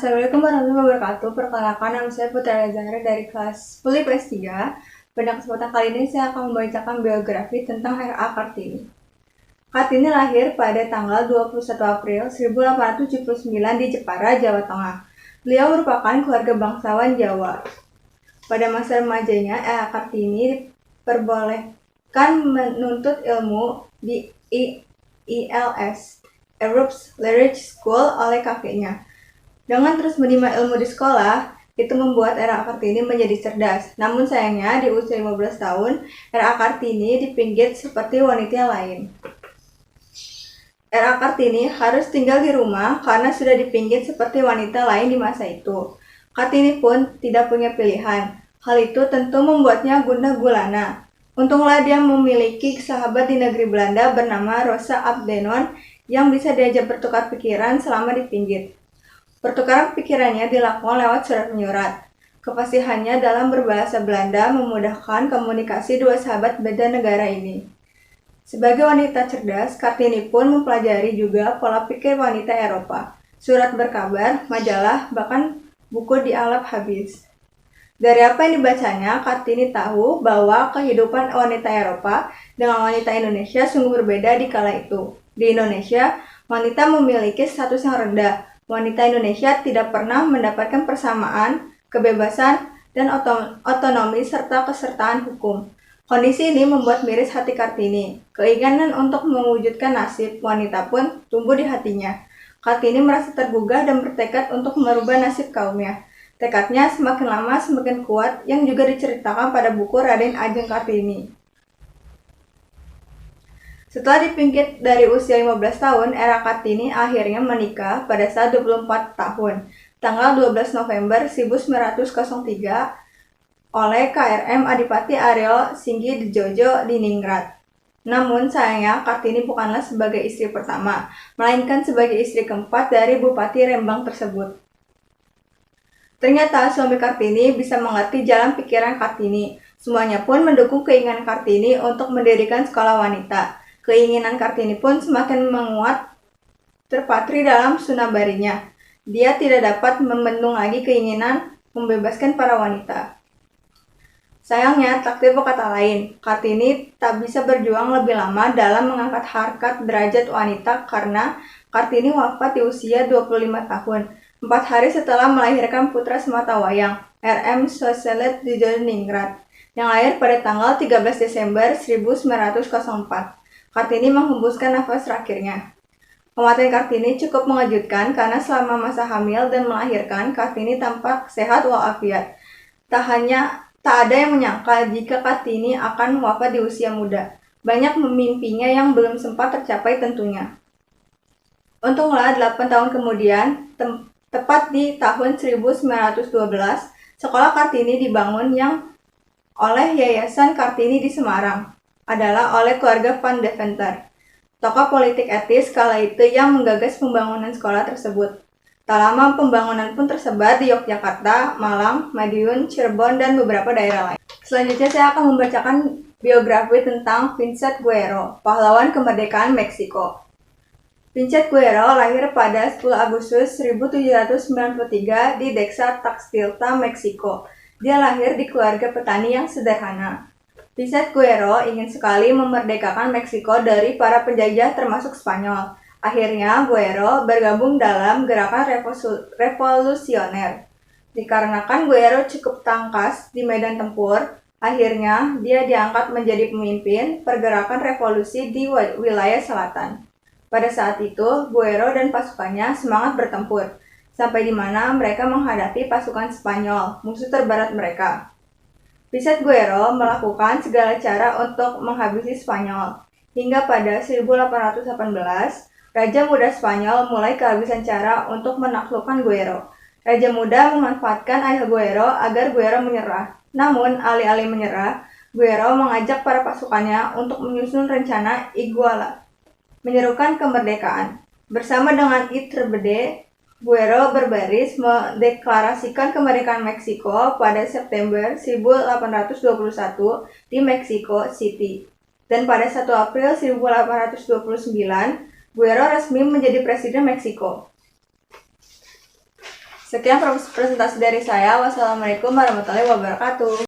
Assalamualaikum warahmatullahi wabarakatuh. Perkenalkan, nama saya Putri Zahra dari kelas 10 IPS 3. Pada kesempatan kali ini saya akan membacakan biografi tentang R.A. Kartini. Kartini lahir pada tanggal 21 April 1879 di Jepara, Jawa Tengah. Beliau merupakan keluarga bangsawan Jawa. Pada masa remajanya, R.A. Kartini diperbolehkan menuntut ilmu di ILS, Europe's Lyric School, oleh kakeknya. Dengan terus menimba ilmu di sekolah, itu membuat R.A. Kartini menjadi cerdas. Namun sayangnya, di usia 15 tahun, R.A. Kartini dipinggit seperti wanita lain. R.A. Kartini harus tinggal di rumah karena sudah dipinggit seperti wanita lain di masa itu. Kartini pun tidak punya pilihan. Hal itu tentu membuatnya gundah gulana. Untunglah dia memiliki sahabat di negeri Belanda bernama Rosa Abdenon yang bisa diajak bertukar pikiran selama dipinggit. Pertukaran pikirannya dilakukan lewat surat menyurat. Kefasihannya dalam berbahasa Belanda memudahkan komunikasi dua sahabat beda negara ini. Sebagai wanita cerdas, Kartini pun mempelajari juga pola pikir wanita Eropa. Surat berkabar, majalah, bahkan buku dialap habis. Dari apa yang dibacanya, Kartini tahu bahwa kehidupan wanita Eropa dengan wanita Indonesia sungguh berbeda di kala itu. Di Indonesia, wanita memiliki status yang rendah. Wanita Indonesia tidak pernah mendapatkan persamaan, kebebasan, dan otonomi serta kesertaan hukum. Kondisi ini membuat miris hati Kartini. Keinginan untuk mewujudkan nasib wanita pun tumbuh di hatinya. Kartini merasa tergugah dan bertekad untuk merubah nasib kaumnya. Tekadnya semakin lama semakin kuat, yang juga diceritakan pada buku Raden Ajeng Kartini. Setelah dipinggit dari usia 15 tahun, R.A. Kartini akhirnya menikah pada saat 24 tahun, tanggal 12 November 1903 oleh KRM Adipati Aryo Singgi di Ningrat. Namun sayangnya Kartini bukanlah sebagai istri pertama, melainkan sebagai istri keempat dari Bupati Rembang tersebut. Ternyata suami Kartini bisa mengerti jalan pikiran Kartini. Semuanya pun mendukung keinginan Kartini untuk mendirikan sekolah wanita. Keinginan Kartini pun semakin menguat terpatri dalam sunabarinya. Dia tidak dapat membendung lagi keinginan membebaskan para wanita. Sayangnya, takdir berkata lain. Kartini tak bisa berjuang lebih lama dalam mengangkat harkat derajat wanita karena Kartini wafat di usia 25 tahun, 4 hari setelah melahirkan putra sematawayang, R.M. Soselet di Ningrat, yang lahir pada tanggal 13 Desember 1904. Kartini menghembuskan nafas terakhirnya. Kematian Kartini cukup mengejutkan karena selama masa hamil dan melahirkan, Kartini tampak sehat walafiat. Tak ada yang menyangka jika Kartini akan wafat di usia muda. Banyak mimpinya yang belum sempat tercapai tentunya. Untunglah 8 tahun kemudian, tepat di tahun 1912, sekolah Kartini dibangun yang oleh Yayasan Kartini di Semarang. Adalah oleh keluarga Van Deventer, tokoh politik etis kala itu yang menggagas pembangunan sekolah tersebut. Tak lama pembangunan pun tersebar di Yogyakarta, Malang, Madiun, Cirebon, dan beberapa daerah lain. Selanjutnya saya akan membacakan biografi tentang Vincent Guerrero, pahlawan kemerdekaan Meksiko. Vincent Guerrero lahir pada 10 Agustus 1793 di Desa Taxtilta, Meksiko. Dia lahir di keluarga petani yang sederhana. Vincent Guerrero ingin sekali memerdekakan Meksiko dari para penjajah termasuk Spanyol. Akhirnya Guerrero bergabung dalam gerakan revolusioner. Dikarenakan Guerrero cukup tangkas di medan tempur, akhirnya dia diangkat menjadi pemimpin pergerakan revolusi di wilayah selatan. Pada saat itu, Guerrero dan pasukannya semangat bertempur, sampai di mana mereka menghadapi pasukan Spanyol, musuh terberat mereka. Vincent Guerrero melakukan segala cara untuk menghabisi Spanyol. Hingga pada 1818, Raja Muda Spanyol mulai kehabisan cara untuk menaklukkan Guerrero. Raja Muda memanfaatkan ayah Guerrero agar Guerrero menyerah. Namun, alih-alih menyerah, Guerrero mengajak para pasukannya untuk menyusun rencana Iguala, menyerukan kemerdekaan. Bersama dengan Iturbide, Guerrero berbaris mendeklarasikan kemerdekaan Meksiko pada September 1821 di Mexico City. Dan pada 1 April 1829, Guerrero resmi menjadi presiden Meksiko. Sekian presentasi dari saya. Wassalamualaikum warahmatullahi wabarakatuh.